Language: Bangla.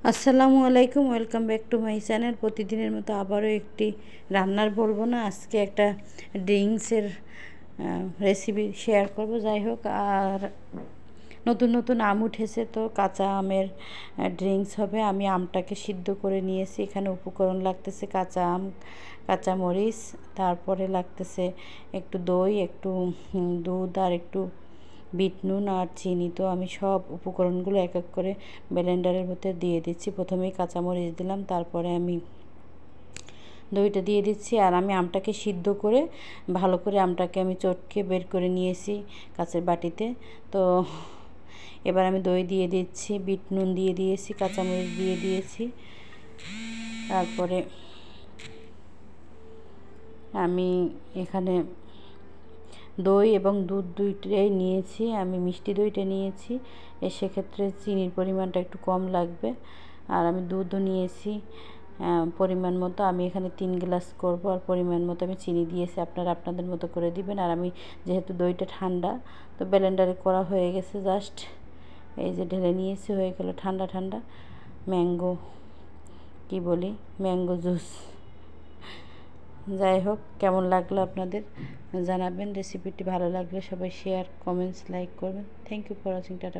আসসালামু আলাইকুম, welcome back to my channel. প্রতিদিনের মতো আবারও একটি রান্নার বলবো না, আজকে একটা ড্রিঙ্কসের রেসিপি শেয়ার করব। যাই হোক, আর নতুন নতুন আম উঠেছে, তো কাঁচা আমের ড্রিঙ্কস হবে। আমি আমটাকে সিদ্ধ করে নিয়েছি। এখানে উপকরণ লাগতেছে কাঁচা আম, কাঁচা মরিচ, তারপরে লাগতেছে একটু দই, একটু দুধ আর একটু বিট নুন আর চিনি। তো আমি সব উপকরণগুলো এক এক করে ব্লেন্ডারের ভিতরে দিয়ে দিচ্ছি। প্রথমেই কাঁচামরিচ দিলাম, তারপরে আমি দইটা দিয়ে দিচ্ছি। আর আমি আমটাকে সিদ্ধ করে ভালো করে আমটাকে আমি চটকে বের করে নিয়েছি কাঁচের বাটিতে। তো এবার আমি দই দিয়ে দিচ্ছি, বিট নুন দিয়ে দিয়েছি, কাঁচামরিচ দিয়ে দিয়েছি। তারপরে আমি এখানে দই এবং দুধ দুইটাই নিয়েছি। আমি মিষ্টি দইটা নিয়েছি, সেক্ষেত্রে চিনির পরিমাণটা একটু কম লাগবে। আর আমি দুধও নিয়েছি পরিমাণ মতো। আমি এখানে 3 গ্লাস করব, আর পরিমাণ মতো আমি চিনি দিয়েছি। আপনারা আপনাদের মতো করে দিবেন। আর আমি যেহেতু দইটা ঠান্ডা, তো ব্লেন্ডারে করা হয়ে গেছে, জাস্ট এই যে ঢেলে নিয়েছি, হয়ে গেল ঠান্ডা ঠান্ডা ম্যাঙ্গো, কি বলি, ম্যাঙ্গো জুস। যাই হোক, কেমন লাগলো আপনাদের জানাবেন। রেসিপিটি ভালো লাগলে সবাই শেয়ার, কমেন্টস, লাইক করবেন। Thank you for watching. Tata.